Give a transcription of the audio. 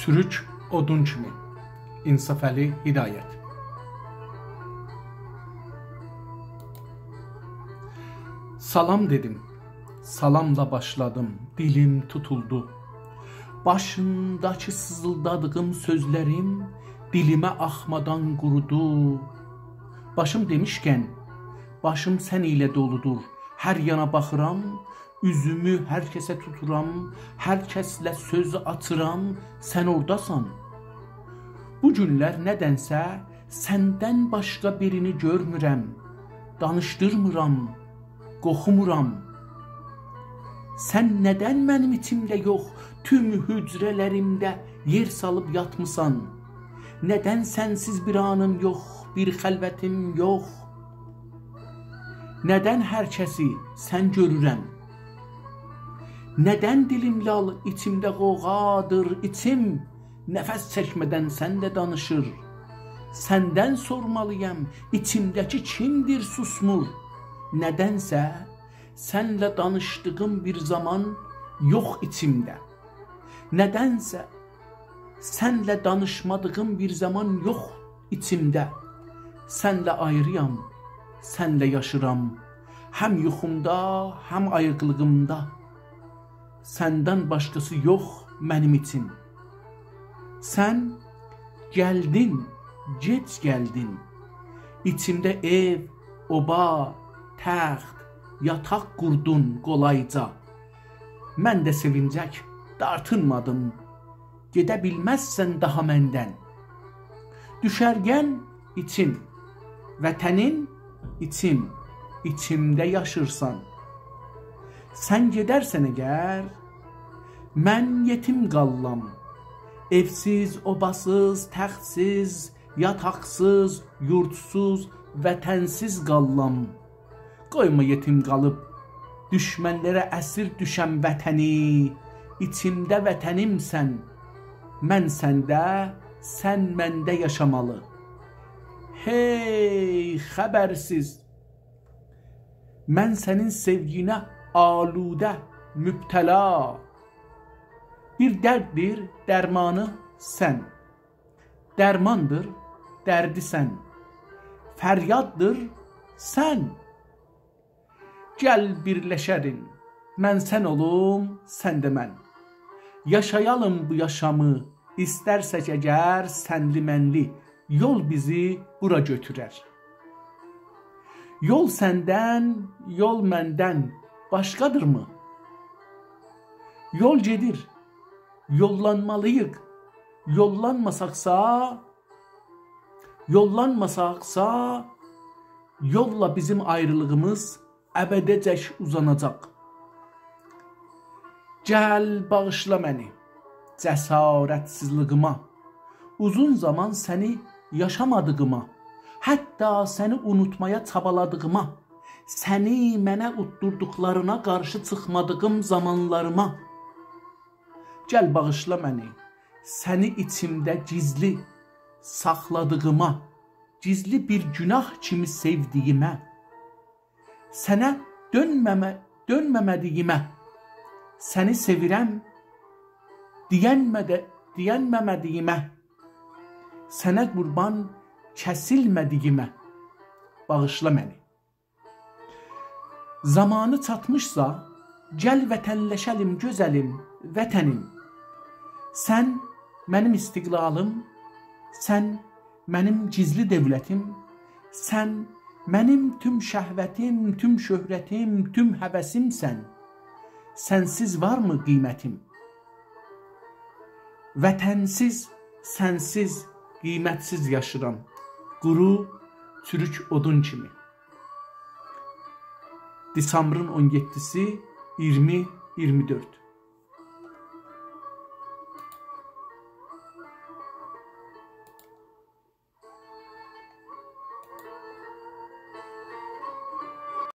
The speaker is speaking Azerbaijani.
Çürük odun kimi. İnsaf Əli Hidayət. Salam dedim, salamla başladım, dilim tutuldu. Başındakı sızıldadığım sözlerim dilime axmadan qurudu. Başım demişkən, başım sən ilə doludur. Hər yana baxıram, üzümü hər kəsə tuturam, hər kəslə söz atıram, sən oradasan. Bu günlər nədənsə səndən başqa birini görmürəm, danışdırmıram, qoxumuram. Sən nədən mənim içimdə yox, tüm hücrələrimdə yer salıb yatmısan? Nədən sənsiz bir anım yox, bir xəlvətim yox? Nədən hər kəsi sən görürəm? Nədən dilim lal, içimdə qoğadır içim, nəfəs çəkmədən sən də danışır. Səndən sormalıyam, içimdəki kimdir susmur? Nədənsə sənlə danışdığım bir zaman yox içimdə. Nədənsə sənlə danışmadığım bir zaman yox içimdə. Sənlə ayrıyam, sənlə yaşıram, həm yuxumda, həm ayıqlığımda. Səndən başqası yox mənim için. Sən gəldin, gec gəldin. İçimdə ev, oba, təxt, yataq qurdun qolayca. Mən də sevincək dartınmadım. Gedə bilməzsən daha məndən. Düşərgən için, vətənin için, içimdə yaşırsan. Sən gedərsən əgər, mən yetim qallam. Evsiz, obasız, təxtsiz, yataqsız, yurdsuz, vətənsiz qallam. Qoyma yetim qalıb, düşmənlərə əsir düşəm vətəni. İçimdə vətənimsən, mən səndə, sən məndə yaşamalı. Hey xəbərsiz, mən sənin sevginə aludə, mübtəla. Bir dərddir, dərmanı sən. Dərmandır, dərdi sən. Fəryaddır, sən. Gəl birləşərin, mən sən olum, sən də mən. Yaşayalım bu yaşamı, istərsək əgər sənli mənli, yol bizi bura götürər. Yol səndən, yol məndən başqadırmı? Yol gedir, yollanmalıyıq. Yollanmasaqsa, yolla bizim ayrılığımız əbədəcək uzanacaq. Gəl bağışla məni cəsarətsizliyimə, uzun zaman səni yaşamadığıma, hətta səni unutmaya çabaladığıma, səni mənə utdurduqlarına qarşı çıxmadığım zamanlarıma. Gəl bağışla məni, səni içimdə gizli saxladığıma, gizli bir günah kimi sevdiyimə, sənə dönməmədiyimə, səni sevirəm deyənməmədiyimə, sənə qurban kəsilmədiyimə, bağışla məni. Zamanı çatmışsa, gəl vətənləşəlim gözəlim, vətənim. Sən mənim istiqlalım, sən mənim gizli dövlətim, sən mənim tüm şəhvətim, tüm şöhrətim, tüm həvəsimsən. Sənsiz varmı qiymətim? Vətənsiz, sənsiz, qiymətsiz yaşıram, quru, çürük odun kimi. Desambrın 17-si 2024.